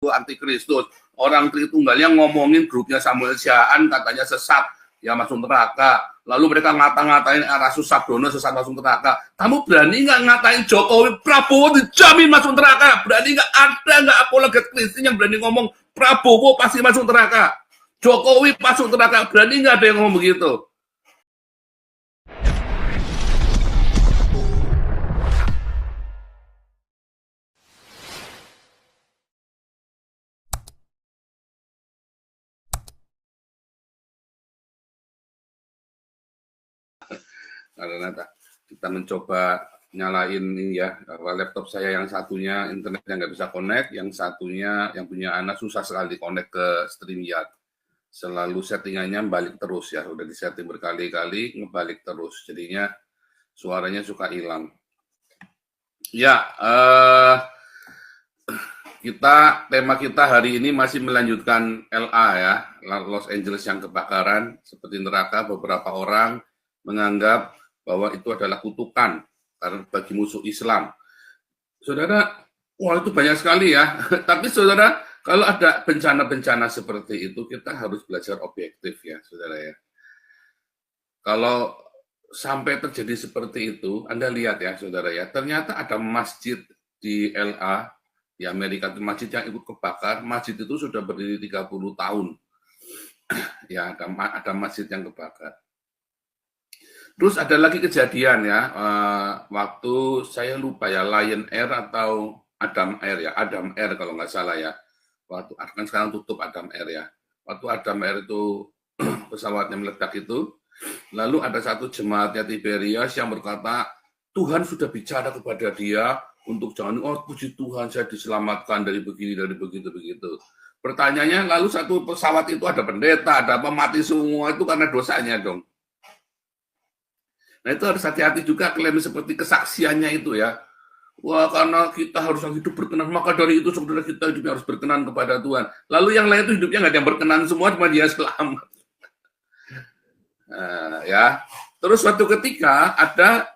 itu antikristus. Orang Tritunggal yang ngomongin grupnya Samuel Siaan katanya sesat, ya masuk neraka. Lalu mereka ngata-ngatain Rasul Sabdono sesat masuk neraka. Kamu berani nggak ngatain Jokowi? Prabowo dijamin masuk neraka. Berani nggak? Ada nggak apologet Kristen yang berani ngomong Prabowo pasti masuk neraka? Jokowi masuk neraka. Berani nggak ada yang ngomong begitu? Karena kita mencoba nyalain ini ya, laptop saya yang satunya internetnya nggak bisa connect, yang satunya yang punya anak susah sekali connect ke StreamYard. Selalu settingannya balik terus ya, udah disetting berkali-kali ngebalik terus, jadinya suaranya suka hilang. Ya, tema kita hari ini masih melanjutkan LA ya, Los Angeles yang kebakaran seperti neraka. Beberapa orang menganggap bahwa itu adalah kutukan karena bagi musuh Islam. Saudara, wah itu banyak sekali ya. Tapi saudara, kalau ada bencana-bencana seperti itu, kita harus belajar objektif ya, saudara ya. Kalau sampai terjadi seperti itu, Anda lihat ya, saudara ya, ternyata ada masjid di LA, di Amerika, itu masjid yang ikut kebakar. Masjid itu sudah berdiri 30 tahun. Ya, ada masjid yang kebakar. Terus ada lagi kejadian ya, waktu saya lupa ya, Lion Air atau Adam Air ya, Adam Air kalau nggak salah ya. Waktu kan sekarang tutup Adam Air ya. Waktu Adam Air itu pesawatnya meledak itu, lalu ada satu jemaatnya Tiberias yang berkata, Tuhan sudah bicara kepada dia untuk jangan, oh puji Tuhan saya diselamatkan dari begini, dari begitu-begitu. Pertanyaannya, lalu satu pesawat itu ada pendeta, ada apa, mati semua, itu karena dosanya dong. Nah itu harus hati-hati juga klaim seperti kesaksiannya itu ya. Wah karena kita harus hidup berkenan, maka dari itu saudara kita hidupnya harus berkenan kepada Tuhan. Lalu yang lain itu hidupnya nggak ada yang berkenan semua, cuma dia selamat. Ya. Terus suatu ketika ada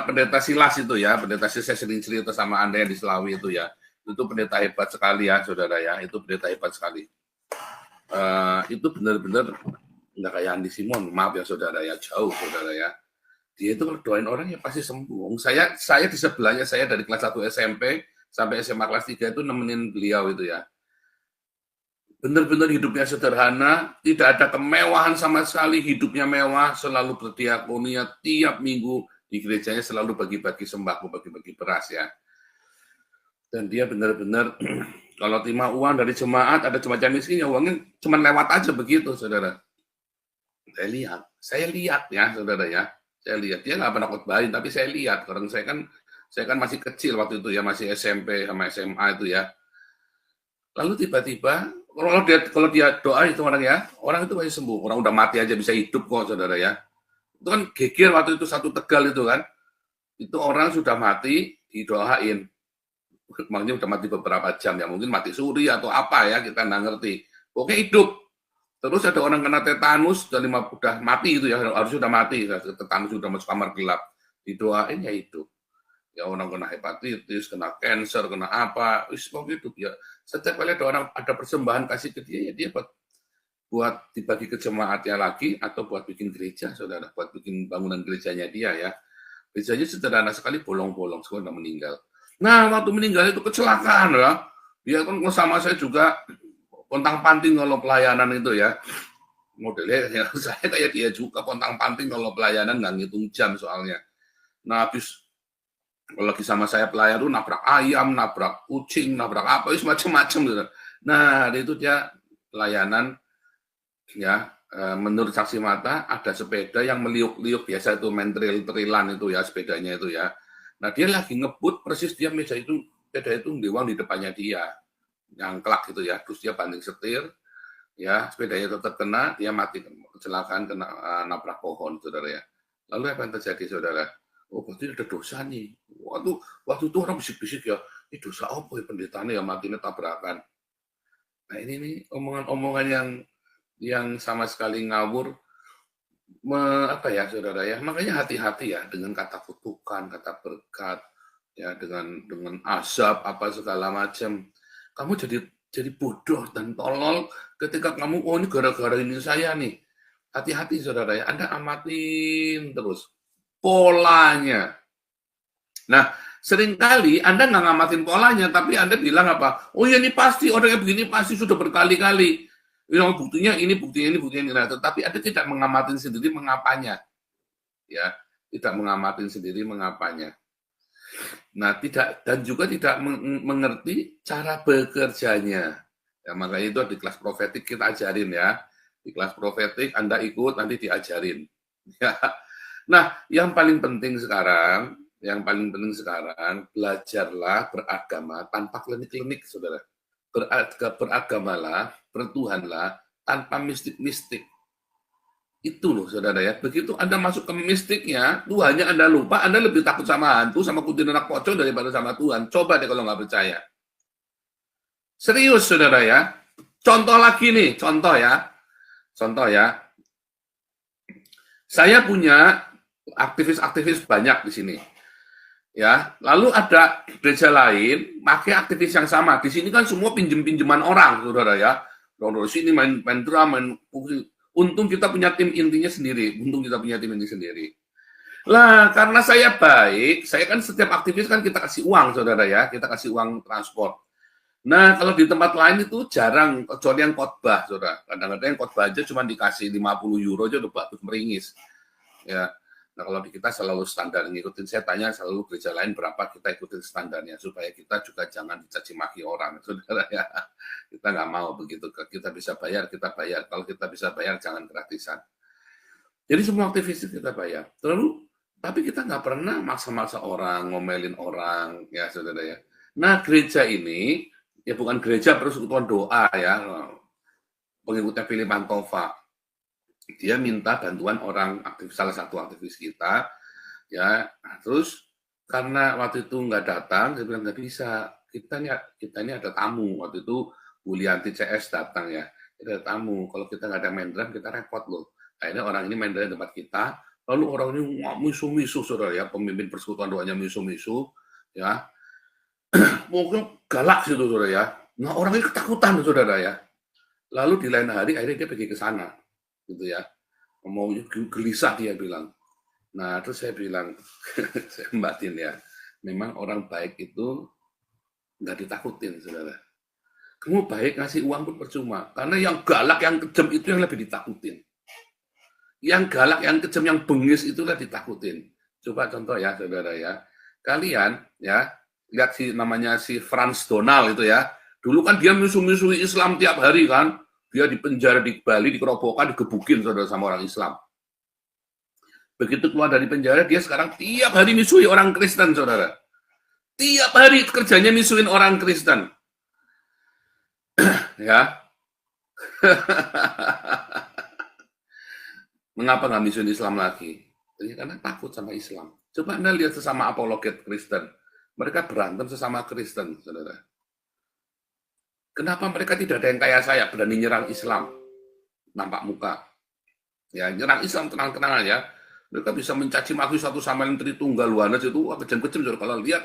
pendeta Silas itu ya, pendeta Silas saya sering cerita sama Anda yang di Selawi itu ya. Itu pendeta hebat sekali ya saudara ya, itu pendeta hebat sekali. Itu benar-benar nggak kayak Andi Simon, maaf ya saudara ya, jauh saudara ya. Dia itu kalau doain orang ya pasti sembuh. Saya di sebelahnya, saya dari kelas 1 SMP sampai SMA kelas 3 itu nemenin beliau itu ya. Benar-benar hidupnya sederhana, tidak ada kemewahan sama sekali, hidupnya mewah, selalu berdiakonia tiap minggu di gerejanya, selalu bagi-bagi sembako, bagi-bagi beras ya. Dan dia benar-benar kalau terima uang dari jemaat, ada jemaat yang miskin, ya uangnya cuma lewat aja begitu, saudara. Saya lihat ya, saudara ya. Saya lihat dia nggak pernah khotbahin, tapi saya lihat karena saya kan masih kecil waktu itu ya, masih SMP sama SMA itu ya. Lalu tiba-tiba kalau dia doa itu orang itu masih sembuh, orang udah mati aja bisa hidup kok saudara ya. Itu kan geger waktu itu satu Tegal itu kan, itu orang sudah mati didoain, makanya udah mati beberapa jam ya, mungkin mati suri atau apa ya kita nggak ngerti, pokoknya hidup. Terus ada orang kena tetanus, udah mati itu ya, harus sudah mati, tetanus sudah masuk kamar gelap, didoain ya hidup. Ya orang kena hepatitis, kena cancer, kena apa, pokoknya hidup ya. Setiap kali ada orang ada persembahan kasih ke dia, ya dia buat dibagi ke jemaatnya lagi, atau buat bikin gereja, saudara, buat bikin bangunan gerejanya dia ya. Gerejanya sederhana sekali, bolong-bolong, sekolah meninggal. Nah, waktu meninggal itu kecelakaan ya. Dia kan sama saya juga pontang-panting kalau pelayanan itu ya, modelnya ya, saya kayak dia juga pontang-panting kalau pelayanan nggak ngitung jam soalnya. Nah habis kalau lagi sama saya pelayan tuh nabrak ayam, nabrak kucing, nabrak apa, itu macam-macam gitu. Nah itu dia pelayanan ya, menurut saksi mata ada sepeda yang meliuk-liuk, biasa itu main trail-trailan itu ya sepedanya itu ya. Nah dia lagi ngebut persis dia sepeda itu diuang di depannya dia. Nyangklak gitu ya, terus dia banting setir, ya sepedanya tetap kena, dia mati, kecelakaan kena nabrak pohon, saudara ya. Lalu apa yang terjadi, saudara? Oh, berarti ada dosa nih. Waktu itu orang bisik-bisik ya, ini dosa apa ya pendetanya ya matinya tabrakan. Nah ini nih omongan-omongan yang sama sekali ngawur, apa ya, saudara ya. Makanya hati-hati ya dengan kata kutukan, kata berkat, ya dengan azab apa segala macam. Kamu jadi bodoh dan tolol ketika kamu, oh ini gara-gara ini saya nih. Hati-hati saudara ya, Anda amatin terus polanya. Nah, seringkali Anda nggak ngamatin polanya, tapi Anda bilang apa? Oh ya ini pasti, orangnya begini pasti sudah berkali-kali. Buktinya ini, buktinya ini, buktinya ini. Nah, tetapi Anda tidak mengamatin sendiri mengapanya. Ya, tidak mengamatin sendiri mengapanya. Nah, dan juga tidak mengerti cara bekerjanya. Ya, makanya itu di kelas profetik kita ajarin ya. Di kelas profetik Anda ikut, nanti diajarin. Ya. Nah, yang paling penting sekarang, belajarlah beragama tanpa klinik-klinik, saudara. Beragamalah, bertuhanlah, tanpa mistik-mistik. Itu loh, saudara ya. Begitu Anda masuk ke mistiknya, Tuhannya Anda lupa, Anda lebih takut sama hantu, sama kuntilanak pocong daripada sama Tuhan. Coba deh kalau nggak percaya. Serius, saudara ya. Contoh lagi nih, contoh ya. Saya punya aktivis-aktivis banyak di sini. Ya, lalu ada gereja lain pakai aktivis yang sama. Di sini kan semua pinjem-pinjeman orang, saudara ya. Di sini main drum, main musik. Untung kita punya tim intinya sendiri. Lah, karena saya baik, saya kan setiap aktivis kan kita kasih uang, saudara ya. Kita kasih uang transport. Nah, kalau di tempat lain itu jarang, kecuali yang khotbah, saudara. Kadang-kadang yang khotbah aja cuma dikasih 50 euro aja udah bagus meringis. Ya. Nah, kalau di kita selalu standar ngikutin, saya tanya selalu gereja lain berapa, kita ikutin standarnya, supaya kita juga jangan dicaci maki orang, saudara ya. Kita nggak mau begitu, kita bisa bayar, kita bayar. Kalau kita bisa bayar, jangan gratisan. Jadi semua aktivis kita bayar. Tapi kita nggak pernah maksa-maksa orang, ngomelin orang, ya saudara ya. Nah, gereja ini, ya bukan gereja persekutuan doa ya, pengikutnya Philip Mantova. Dia minta bantuan salah satu aktivis kita, ya. Terus karena waktu itu nggak datang, dia bilang nggak bisa. Kita ini ada tamu. Waktu itu Bu Lianti CS datang ya, ada tamu. Kalau kita nggak ada main drum, kita repot loh. Akhirnya orang ini main drum di tempat kita. Lalu orang ini misu-misu, saudara ya, pemimpin persekutuan doanya misu-misu, ya. Mungkin galak situ, saudara ya. Nah orang ini ketakutan, saudara ya. Lalu di lain hari akhirnya dia pergi ke sana. Gitu ya, mau gelisah dia bilang. Nah terus saya bilang, saya batin ya, memang orang baik itu nggak ditakutin, saudara. Kamu baik ngasih uang pun percuma, karena yang galak, yang kejam itu yang lebih ditakutin. Yang galak, yang kejam, yang bengis itulah ditakutin. Coba contoh ya, saudara ya. Kalian ya lihat namanya si Frans Donald itu ya. Dulu kan dia musuh-musuhi Islam tiap hari kan. Dia di penjara di Bali, di Kerobokan, digebukin saudara sama orang Islam. Begitu keluar dari penjara, dia sekarang tiap hari misuhi orang Kristen, saudara. Tiap hari kerjanya misuhin orang Kristen. Ya. Mengapa nggak misuhin Islam lagi? Karena takut sama Islam. Coba Anda lihat sesama apologet Kristen. Mereka berantem sesama Kristen, saudara. Kenapa mereka tidak ada yang kayak saya, berani nyerang Islam, nampak muka. Ya, nyerang Islam tenang-tenang aja. Mereka bisa mencaci maki satu sama lain Tritunggal Wanes itu, kejam-kejam, saudara. Kalau lihat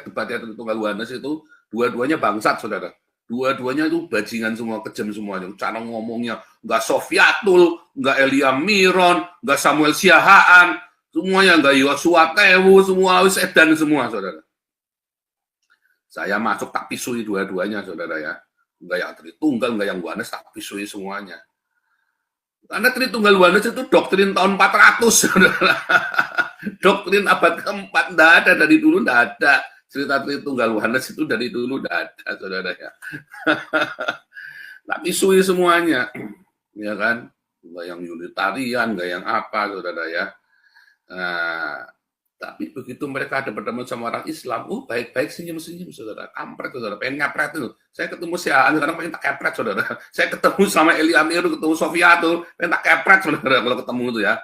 debatnya Tritunggal Wanes itu, dua-duanya bangsat, saudara. Dua-duanya itu bajingan semua, kejam semuanya. Cara ngomongnya, nggak Sofiatul, nggak Elia Miron, nggak Samuel Siahaan, semuanya nggak Yosua Tewu, semua edan semua, saudara. Saya masuk tak pisui dua-duanya, saudara ya. Enggak yang Tritunggal, enggak yang Wanes, tak pisui semuanya. Karena Tritunggal Wanes itu doktrin tahun 400, saudara. Doktrin abad keempat, enggak ada, dari dulu enggak ada. Cerita Tritunggal Wanes itu dari dulu enggak ada, saudara ya. Tak pisui semuanya. Ya kan? Enggak yang Unitarian, enggak yang apa, saudara ya. Nah, tapi begitu mereka ada bertemu sama orang Islam, baik-baik senyum-senyum, saudara. Kampret, saudara. Pengen ngepret itu. Saya ketemu Siaan, sekarang pengen tak kepret, saudara. Saya ketemu sama Eli Amir, ketemu Sofia tuh, pengen tak kepret, saudara, kalau ketemu itu ya.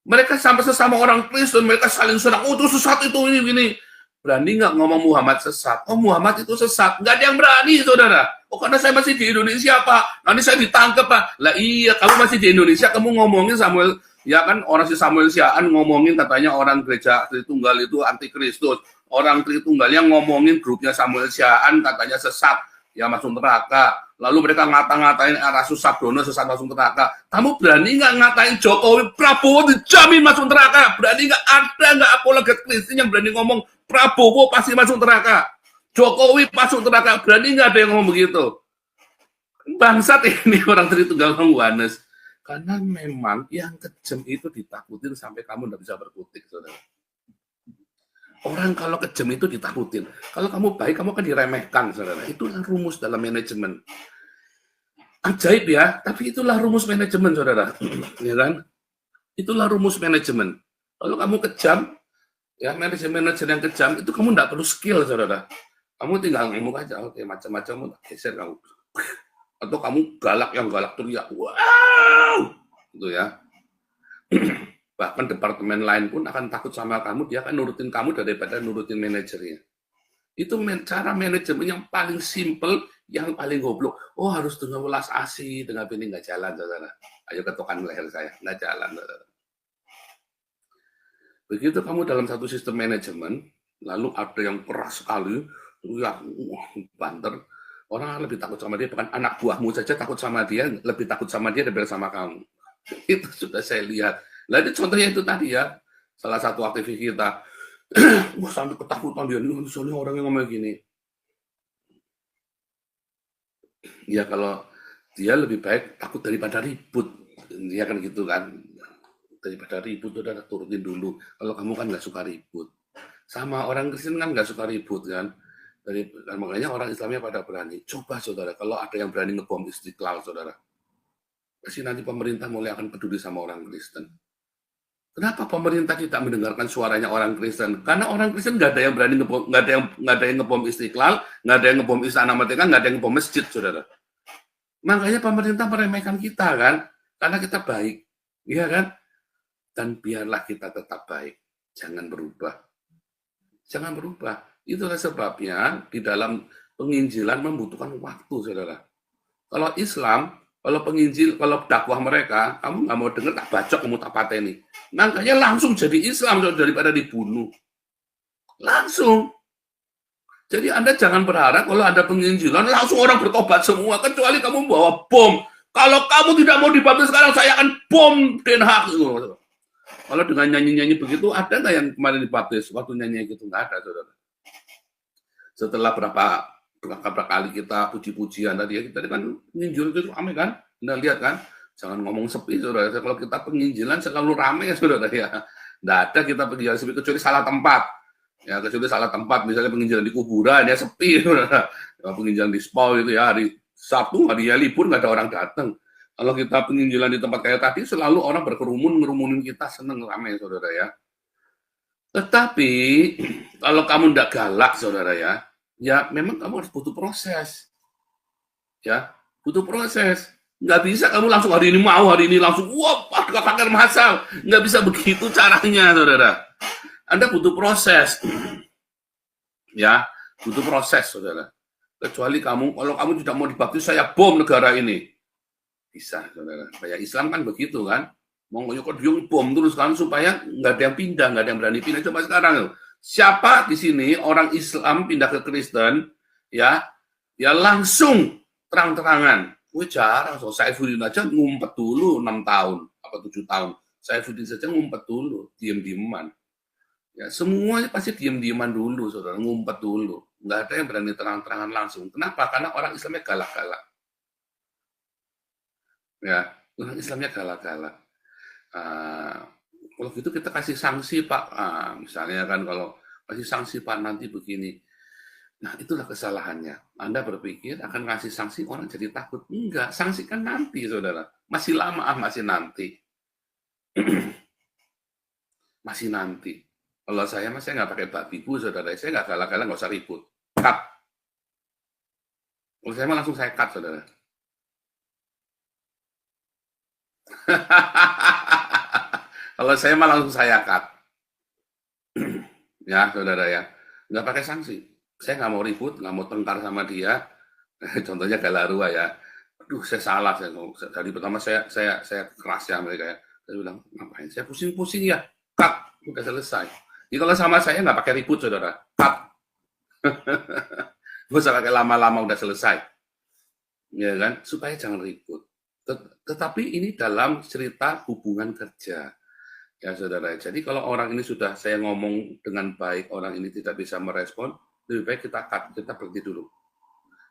Mereka sampai sesama orang Kristen, mereka saling serang. Oh, itu sesat itu, ini. Berani nggak ngomong Muhammad sesat? Oh, Muhammad itu sesat. Nggak ada yang berani, saudara. Oh, karena saya masih di Indonesia, Pak. Nanti saya ditangkap, Pak. Lah iya, kamu masih di Indonesia, kamu ngomongin Samuel. Ya kan, orang si Samuel Siaan ngomongin katanya orang gereja Tritunggal itu antikristus. Orang Tritunggalnya ngomongin grupnya Samuel Siaan katanya sesat. ya masuk neraka. Lalu mereka ngata-ngatain Rasul Sabdono sesat masuk neraka. Kamu berani nggak ngatain Jokowi, Prabowo dijamin masuk neraka? Berani nggak? Ada nggak apologet Kristen yang berani ngomong Prabowo pasti masuk neraka, Jokowi masuk neraka? Berani nggak ada yang ngomong begitu? Bangsat ini orang Tritunggal Yohanes. Karena memang yang kejam itu ditakutin sampai kamu nggak bisa berkutik, saudara. Orang kalau kejam itu ditakutin. Kalau kamu baik, kamu akan diremehkan, saudara. Itulah rumus dalam manajemen. Ajaib ya, tapi itulah rumus manajemen, saudara. Ya kan? Itulah rumus manajemen. Kalau kamu kejam, ya manajer yang kejam, itu kamu nggak perlu skill, saudara. Kamu tinggal ngomong aja, oke, macam-macam, geser kamu. Atau kamu galak yang galak teriak, wow, gitu ya. Bahkan departemen lain pun akan takut sama kamu, dia akan nurutin kamu daripada nurutin manajernya. Itu cara manajemen yang paling simple, yang paling goblok. Oh, harus dengan welas asih, dengan ini nggak jalan, saudara. Ayo ketukan leher saya, nggak jalan, saudara. Begitu kamu dalam satu sistem manajemen, lalu ada yang keras sekali, teriak, banter, orang lebih takut sama dia, bukan anak buahmu saja takut sama dia, lebih takut sama dia daripada sama kamu. Itu sudah saya lihat. Nah, itu contohnya itu tadi ya, salah satu aktivis kita, wah sampai ketakutan dia, soalnya orang yang ngomong gini. Ya kalau dia lebih baik takut daripada ribut, dia kan gitu kan, daripada ribut udah turutin dulu. Kalau kamu kan nggak suka ribut, sama orang Kristen kan nggak suka ribut kan. Makanya orang Islamnya pada berani. Coba saudara, kalau ada yang berani ngebom Istiqlal, saudara, pasti nanti pemerintah mulai akan peduli sama orang Kristen. Kenapa pemerintah tidak mendengarkan suaranya orang Kristen? Karena orang Kristen nggak ada yang berani ngebom, nggak ada yang ngebom Istiqlal, nggak ada yang ngebom Istana Merdeka, nggak ada yang ngebom masjid, saudara. Makanya pemerintah meremehkan kita kan, karena kita baik, iya kan? Dan biarlah kita tetap baik, jangan berubah, jangan berubah. Itulah sebabnya di dalam penginjilan membutuhkan waktu, saudara. Kalau Islam, kalau penginjil, kalau dakwah mereka, kamu nggak mau dengar, tak bacok, kamu tak pateni. Makanya langsung jadi Islam daripada dibunuh. Langsung. Jadi Anda jangan berharap kalau ada penginjilan, langsung orang bertobat semua, kecuali kamu bawa bom. Kalau kamu tidak mau dibaptis sekarang, saya akan bom Den Haag. Kalau dengan nyanyi-nyanyi begitu, ada nggak yang kemarin dibaptis? Waktu nyanyi gitu, nggak ada, saudara. Setelah berapa kali kita puji-pujian tadi kan penginjilan itu ramai kan, Anda lihat kan, jangan ngomong sepi, saudara. Kalau kita penginjilan selalu ramai ya, saudara ya. Nggak ada kita penginjilan sepi kecuali salah tempat, ya kecuali salah tempat, misalnya penginjilan di kuburan ya sepi, saudara. Penginjilan di spau itu ya hari Sabtu, hari ya libur nggak ada orang datang. Kalau kita penginjilan di tempat kayak tadi, selalu orang berkerumun, ngerumunin kita, seneng ramai, saudara ya. Tetapi kalau kamu nggak galak, saudara ya, ya memang kamu harus butuh proses. Ya, butuh proses. Nggak bisa kamu langsung hari ini mau, hari ini langsung, wah, pakai masal. Nggak bisa begitu caranya, saudara. Anda butuh proses. Ya, butuh proses, saudara. Kecuali kamu, kalau kamu tidak mau dibaptis, saya bom negara ini. Bisa, saudara. Kayak Islam kan begitu kan. Mau nyokot biung bom terus kan supaya nggak ada yang pindah, nggak ada yang berani pindah. Coba sekarang, siapa di sini orang Islam pindah ke Kristen, ya langsung terang-terangan. Gue jarang, so Saifuddin aja ngumpet dulu 6 tahun, apa 7 tahun. Saifuddin saja ngumpet dulu, diem-dieman. Ya, semuanya pasti diem-dieman dulu, saudara, ngumpet dulu. Nggak ada yang berani terang-terangan langsung. Kenapa? Karena orang Islamnya galak-galak. Ya, orang Islamnya galak-galak. Kalau gitu kita kasih sanksi, Pak. Misalnya kan kalau kasih sanksi, Pak, nanti begini. Nah, itulah kesalahannya. Anda berpikir akan ngasih sanksi, orang jadi takut. Enggak, sanksi kan nanti, saudara. Masih lama, masih nanti. Masih nanti. Kalau saya nggak pakai babi bu, saudara. Saya nggak galak-galak, nggak usah ribut. Cut. Kalau saya langsung saya cut, saudara. Kalau saya langsung saya cut. Ya, saudara ya. Nggak pakai sanksi. Saya nggak mau ribut, nggak mau tengkar sama dia. Contohnya Galarua ya. Aduh, saya salah. Dari pertama saya keras ya mereka ya. Saya bilang, ngapain? Saya pusing-pusing ya. Cut. Udah selesai. Jadi kalau sama saya nggak pakai ribut, saudara. Cut. Nggak usah pakai lama-lama udah selesai, ya kan? Supaya jangan ribut. Tetapi ini dalam cerita hubungan kerja, ya saudara. Jadi kalau orang ini sudah saya ngomong dengan baik, orang ini tidak bisa merespon, lebih baik kita cut, kita berhenti dulu.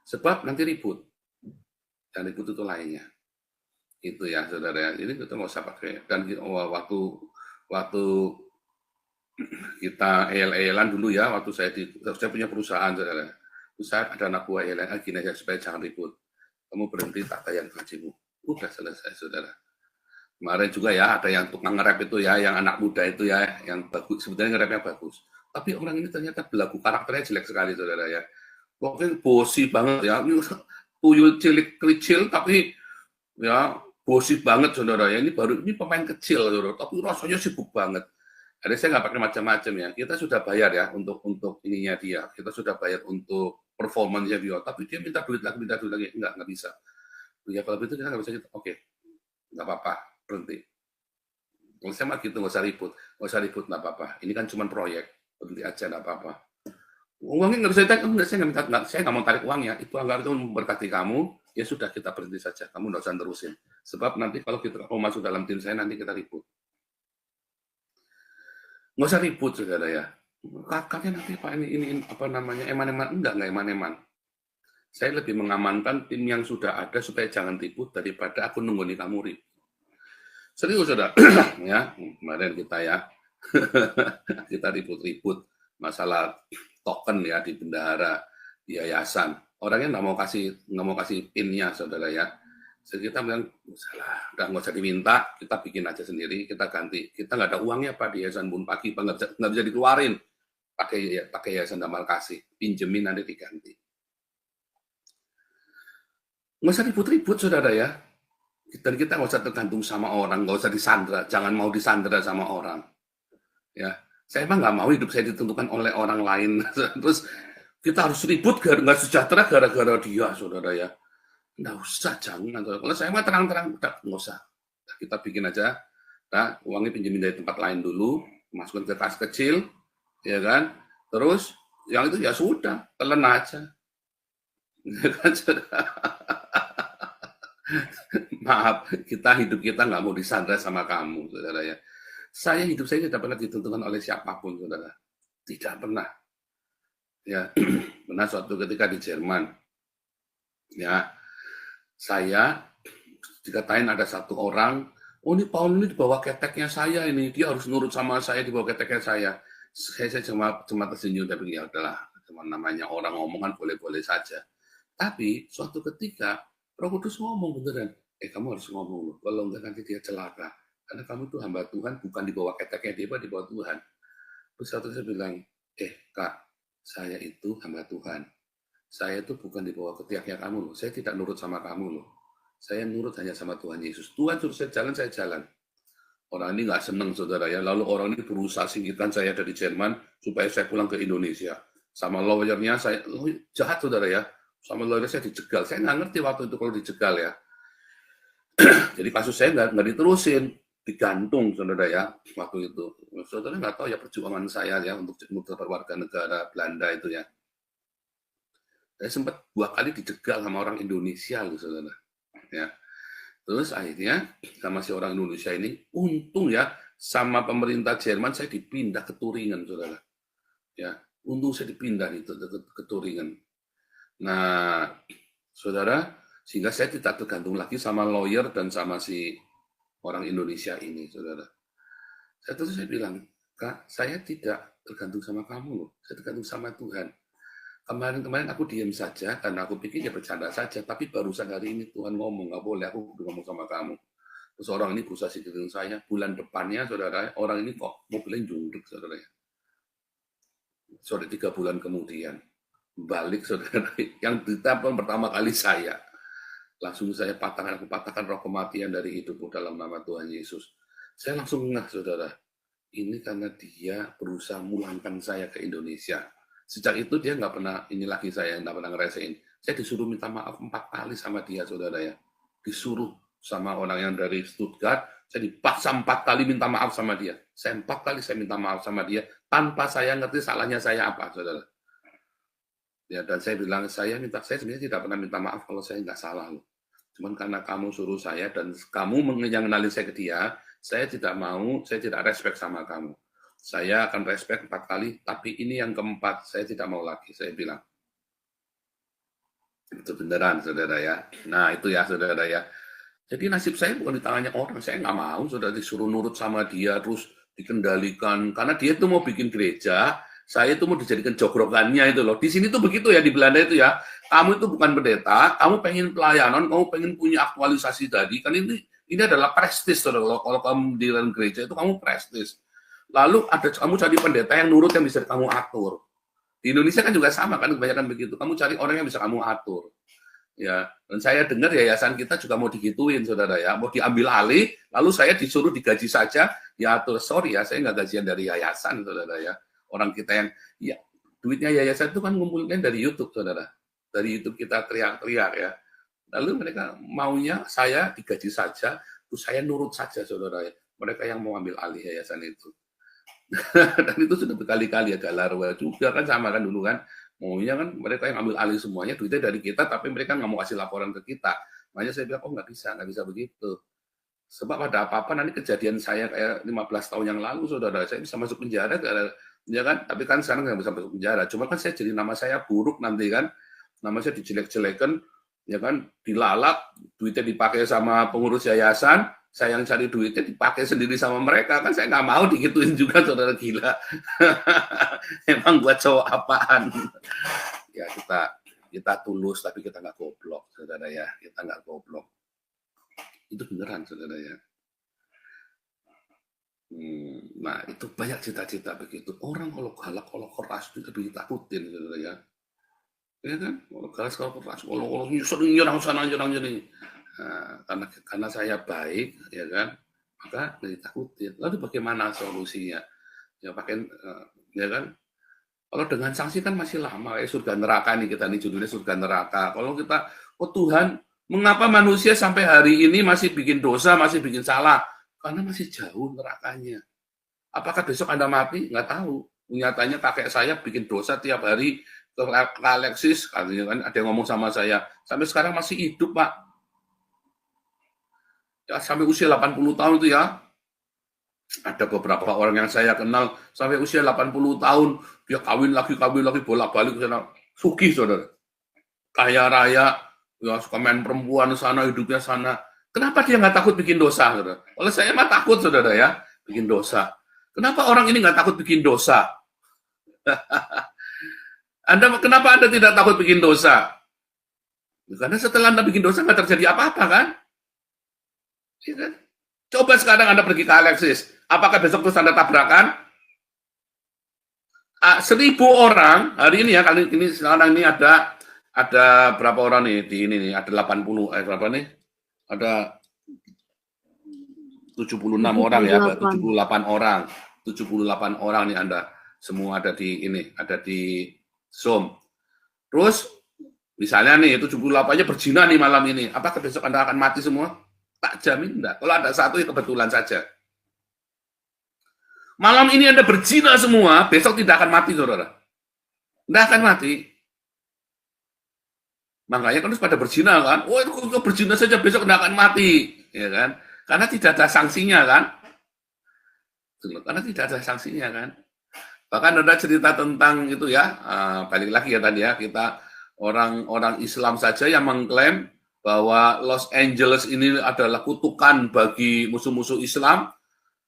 Sebab nanti ribut, dan ribut itu lainnya. Itu ya saudara. Ini kita nggak usah pakai. Dan waktu kita el-elan dulu ya, waktu saya punya perusahaan saudara. Saat ada anak buah el gini aja supaya jangan ribut. Kamu berhenti tak tayang gajimu. Udah selesai saudara. Kemarin juga ya ada yang tukang nge-rap itu ya, yang anak muda itu ya, yang bagus, sebetulnya nge-rapnya bagus. Tapi orang ini ternyata belagu, karakternya jelek sekali saudara ya. Pokoknya bosi banget ya, tuyul cilik kecil tapi ya bosi banget saudara ya. Ini pemain kecil saudara, tapi rasanya sibuk banget. Jadi saya nggak pakai macam-macam ya. Kita sudah bayar ya untuk ininya dia. Kita sudah bayar untuk performanya dia. Tapi dia minta duit lagi. Nggak bisa. Ya kalau begitu kita nggak bisa gitu. Oke, nggak apa-apa, berhenti. Kalau saya mah gitu, nggak usah ribut, nggak apa-apa. Ini kan cuma proyek, berhenti aja, nggak apa-apa. Uangnya nggak bisa ditarik, saya nggak mau tarik uangnya. Itu anggaran itu memberkati kamu, ya sudah kita berhenti saja. Kamu nggak usah terusin. Sebab nanti kalau kita mau masuk dalam tim saya, nanti kita ribut. Nggak usah ribut, saudara ya. Kalian nanti Pak ini apa namanya eman-eman, enggak eman-eman. Saya lebih mengamankan tim yang sudah ada supaya jangan ribut daripada aku nungguin kamu ribut. Serius saudara, ya kemarin kita ya kita ribut-ribut masalah token ya di bendahara di yayasan. Orangnya nggak mau kasih pinnya saudara ya. Jadi kita bilang salah, udah nggak usah diminta, kita bikin aja sendiri, kita ganti. Kita nggak ada uangnya Pak di Yayasan Bun Pagi, nggak bisa dikeluarin. Pakai Yayasan Damal Kasih, pinjemin nanti diganti. Nggak usah ribut-ribut saudara ya. Dan kita nggak usah tergantung sama orang, nggak usah disandra, jangan mau disandra sama orang. Ya, saya emang nggak mau hidup saya ditentukan oleh orang lain. Terus kita harus ribut nggak sejahtera gara-gara dia saudara ya. Nggak usah, jangan. Kalau saya mah terang-terang, nggak usah. Kita bikin aja, nah, uangnya pinjemin dari tempat lain dulu, masukin ke kas kecil, ya kan? Terus yang itu ya sudah, telan aja. Maaf, hidup kita nggak mau disandra sama kamu, saudara ya. Hidup saya tidak pernah ditentukan oleh siapapun, saudara. Tidak pernah. Ya, pernah suatu ketika di Jerman, ya, saya dikatain ada satu orang, oh ini Paul ini di bawah keteknya saya ini, dia harus nurut sama saya di bawah keteknya saya. Saya cuma tersenyum, tapi ya udahlah, cuma namanya orang ngomongan boleh-boleh saja. Tapi suatu ketika Roh Kudus ngomong beneran, kamu harus ngomong loh, kalau enggak nanti dia celaka. Karena kamu tuh hamba Tuhan, bukan di bawah keteknya dia, di bawah Tuhan. Terus saya bilang, Kak, saya itu hamba Tuhan. Saya itu bukan di bawah ketiaknya kamu loh. Saya tidak nurut sama kamu loh. Saya nurut hanya sama Tuhan Yesus. Tuhan suruh saya jalan. Orang ini nggak seneng saudara ya. Lalu orang ini berusaha singkirkan saya dari Jerman supaya saya pulang ke Indonesia. Sama lawyernya saya, jahat saudara ya. Sama lawyer saya dijegal. Saya nggak ngerti waktu itu kalau dijegal ya. Jadi kasus saya nggak diterusin, digantung saudara ya waktu itu. Saudara nggak tahu ya perjuangan saya ya untuk warga negara Belanda itu ya. Saya sempat 2 kali dijegal sama orang Indonesia loh saudara. Ya. Terus akhirnya sama si orang Indonesia ini, untung ya sama pemerintah Jerman saya dipindah ke Turingen saudara. Ya, untung saya dipindah itu ke Turingen. Nah, saudara, sehingga saya tidak tergantung lagi sama lawyer dan sama si orang Indonesia ini, saudara. Saya bilang, Kak, saya tidak tergantung sama kamu loh, saya tergantung sama Tuhan. Kemarin aku diam saja, karena aku pikir ya bercanda saja, tapi barusan hari ini Tuhan ngomong, nggak boleh aku ngomong sama kamu. Terus orang ini berusaha sikirin saya, bulan depannya, saudara, orang ini kok mobilnya junduk, saudara. Saudara, 3 bulan kemudian, balik saudara, yang ditelepon pertama kali saya. Langsung saya patahkan roh kematian dari hidupku dalam nama Tuhan Yesus. Saya langsung ngeh saudara, ini karena dia berusaha mulangkan saya ke Indonesia. Sejak itu dia nggak pernah, ini lagi saya nggak pernah ngerasain. Saya disuruh minta maaf 4 kali sama dia saudara ya. Disuruh sama orang yang dari Stuttgart, saya dipaksa 4 kali minta maaf sama dia. 4 kali saya minta maaf sama dia, tanpa saya ngerti salahnya saya apa saudara. Ya, dan saya bilang, saya sebenarnya tidak pernah minta maaf kalau saya nggak salah loh. Cuman karena kamu suruh saya dan kamu yang kenalin saya ke dia, saya tidak mau, saya tidak respect sama kamu. Saya akan respect 4 kali, tapi ini yang keempat, saya tidak mau lagi, saya bilang. Itu beneran, saudara ya. Nah, itu ya, saudara ya. Jadi nasib saya bukan di tangannya orang, saya nggak mau, saudara disuruh nurut sama dia, terus dikendalikan. Karena dia tuh mau bikin gereja, saya itu mau dijadikan jogrokannya itu loh. Di sini tuh begitu ya, di Belanda itu ya. Kamu itu bukan pendeta, kamu pengen pelayanan, kamu pengen punya aktualisasi tadi. Kan ini adalah prestis, saudara. Kalau kamu di dalam gereja itu kamu prestis. Lalu ada kamu cari pendeta yang nurut yang bisa kamu atur. Di Indonesia kan juga sama kan, kebanyakan begitu. Kamu cari orang yang bisa kamu atur. Ya, dan saya dengar yayasan kita juga mau digituin, saudara ya, mau diambil alih, lalu saya disuruh digaji saja, ya atur, sorry ya, saya nggak gajian dari yayasan, saudara ya. Orang kita yang, ya, duitnya yayasan itu kan ngumpulin dari YouTube, saudara. Dari YouTube kita teriak-teriak ya. Lalu mereka maunya saya digaji saja, terus saya nurut saja, saudara ya. Mereka yang mau ambil alih yayasan itu. Dan itu sudah berkali-kali ada larwa juga kan, sama kan dulu kan, maunya kan mereka yang ambil alih semuanya, duitnya dari kita, tapi mereka nggak mau kasih laporan ke kita. Makanya saya bilang, oh nggak bisa begitu. Sebab ada apa-apa nanti kejadian saya kayak 15 tahun yang lalu, saudara, saya bisa masuk penjara, ya kan? Tapi kan sekarang nggak bisa masuk penjara. Cuma kan saya jadi nama saya buruk nanti kan, nama saya dijelek-jelekan, ya kan, dilalap, duitnya dipakai sama pengurus yayasan, saya yang cari duitnya dipakai sendiri sama mereka, kan saya nggak mau digituin juga, saudara gila. Emang buat cowok apaan? Ya kita tulus, tapi kita nggak goblok, saudara ya. Kita nggak goblok. Itu beneran, saudara ya. Nah, itu banyak cita-cita begitu. Orang kalau galak, kalau keras itu lebih ditakutin, saudara ya. Ya kan? Kalau keras, kalau keras, kalau sering nyerang sana, nyerang sini. Nah, karena saya baik, ya kan, maka ditakutin. Lalu bagaimana solusinya? Ya pakai, ya kan. Kalau dengan sanksi kan masih lama, ya surga neraka nih kita nih judulnya surga neraka. Kalau kita, oh Tuhan, mengapa manusia sampai hari ini masih bikin dosa, masih bikin salah? Karena masih jauh nerakanya. Apakah besok Anda mati? Nggak tahu. Nyatanya kakek saya bikin dosa tiap hari ke Alexis, katanya kan ada yang ngomong sama saya, sampai sekarang masih hidup Pak. Ya, sampai usia 80 tahun itu ya, ada beberapa orang yang saya kenal sampai usia 80 tahun dia kawin lagi bolak-balik ke sana, sugih saudara, kaya raya, ya suka main perempuan sana, hidupnya sana. Kenapa dia nggak takut bikin dosa, saudara? Kalau saya mah takut, saudara ya, bikin dosa. Kenapa orang ini nggak takut bikin dosa? Kenapa Anda tidak takut bikin dosa? Karena setelah Anda bikin dosa nggak terjadi apa-apa kan? Ya kan? Coba sekarang Anda pergi ke Alexis, apakah besok terus Anda tabrakan? 1.000 orang hari ini ya, kali ini sekarang ini ada berapa orang nih di ini nih, ada 80 berapa nih? Ada 76 orang ya, 78 orang. 78 orang nih Anda. Semua ada di ini, ada di Zoom. Terus misalnya nih 78-nya berzina nih malam ini. Apakah besok Anda akan mati semua? Tak jamin enggak. Kalau ada satu, ya kebetulan saja. Malam ini Anda berzina semua, besok tidak akan mati, saudara. Tidak akan mati. Makanya kan harus pada berzina kan. Oh, itu berzina saja besok tidak akan mati. Ya kan? Karena tidak ada sanksinya kan. Karena tidak ada sanksinya kan. Bahkan ada cerita tentang itu ya, balik lagi ya tadi ya, kita orang-orang Islam saja yang mengklaim bahwa Los Angeles ini adalah kutukan bagi musuh-musuh Islam,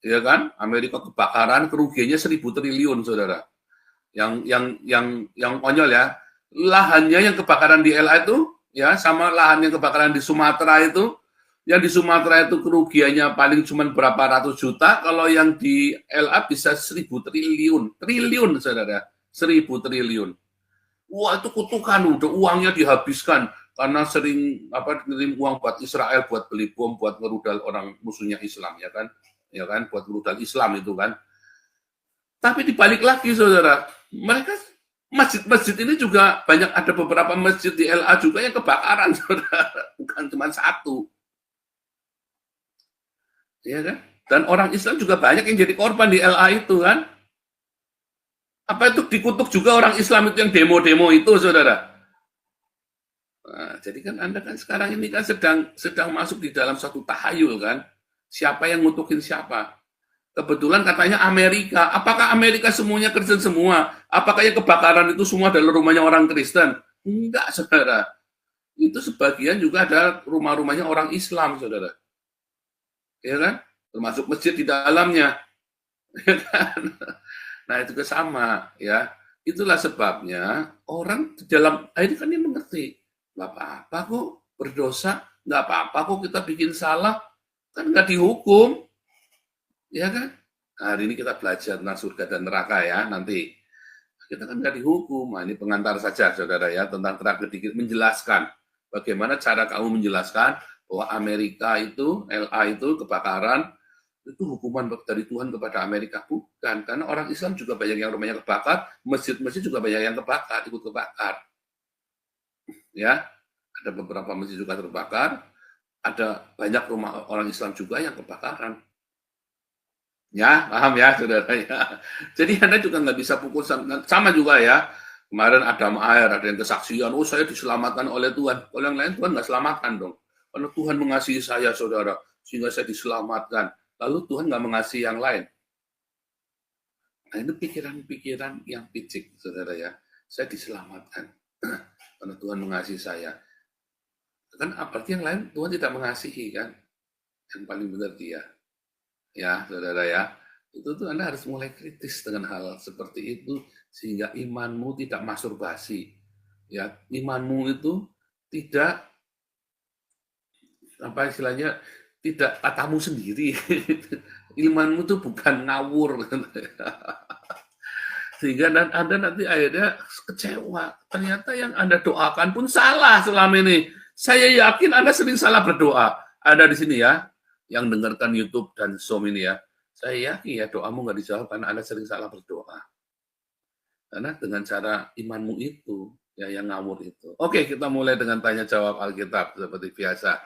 ya kan? Amerika kebakaran, kerugiannya 1.000 triliun, saudara. Yang konyol ya, lahannya yang kebakaran di LA itu, ya, sama lahan yang kebakaran di Sumatera itu, yang di Sumatera itu kerugiannya paling cuma berapa ratus juta, kalau yang di LA bisa 1.000 triliun, saudara, 1.000 triliun. Wah, itu kutukan, udah uangnya dihabiskan karena sering ngirim uang buat Israel, buat beli bom, buat ngerudal orang musuhnya Islam, ya kan, buat ngerudal Islam itu kan. Tapi dibalik lagi, saudara, mereka masjid-masjid ini juga banyak, ada beberapa masjid di LA juga yang kebakaran, saudara, bukan cuma satu, ya kan. Dan orang Islam juga banyak yang jadi korban di LA itu kan. Apa itu dikutuk juga orang Islam itu yang demo-demo itu, saudara? Nah, jadi kan Anda kan sekarang ini kan sedang masuk di dalam suatu tahayul kan. Siapa yang ngutukin siapa? Kebetulan katanya Amerika. Apakah Amerika semuanya Kristen semua? Apakah yang kebakaran itu semua adalah rumahnya orang Kristen? Enggak, saudara. Itu sebagian juga ada rumah-rumahnya orang Islam, saudara. Ya kan? Termasuk masjid di dalamnya. Ya kan? Nah, itu sama, ya. Itulah sebabnya orang di dalam ini kan dia mengerti. Nggak apa-apa kok berdosa, nggak apa-apa kok kita bikin salah, kan nggak dihukum, ya kan? Nah, hari ini kita belajar tentang surga dan neraka ya, nanti kita kan nggak dihukum. Nah, ini pengantar saja, saudara ya, tentang tragedi, menjelaskan bagaimana cara kamu menjelaskan bahwa Amerika itu, LA itu kebakaran, itu hukuman dari Tuhan kepada Amerika. Bukan, karena orang Islam juga banyak yang rumahnya kebakar, masjid-masjid juga banyak yang kebakar, ikut kebakar. Ya, ada beberapa masjid juga terbakar, ada banyak rumah orang Islam juga yang kebakaran. Ya, paham ya, saudara ya. Jadi Anda juga nggak bisa pukul sama juga ya. Kemarin ada air, ada yang kesaksian, oh saya diselamatkan oleh Tuhan. Kalau yang lain Tuhan nggak selamatkan dong. Karena Tuhan mengasihi saya, saudara, sehingga saya diselamatkan. Lalu Tuhan nggak mengasihi yang lain. Nah, itu pikiran-pikiran yang picik, saudara ya. Saya diselamatkan karena Tuhan mengasihi saya. Kan arti yang lain Tuhan tidak mengasihi kan? Yang paling benar dia. Ya, saudara ya. Itu tuh Anda harus mulai kritis dengan hal seperti itu sehingga imanmu tidak masturbasi. Ya, imanmu itu tidak apa istilahnya tidak katamu sendiri. Imanmu itu bukan ngawur. Sehingga dan Anda nanti akhirnya kecewa. Ternyata yang Anda doakan pun salah selama ini. Saya yakin Anda sering salah berdoa. Ada di sini ya, yang dengarkan YouTube dan Zoom ini ya. Saya yakin ya doamu nggak dijawab karena Anda sering salah berdoa. Karena dengan cara imanmu itu, ya yang ngawur itu. Oke, kita mulai dengan tanya jawab Alkitab seperti biasa.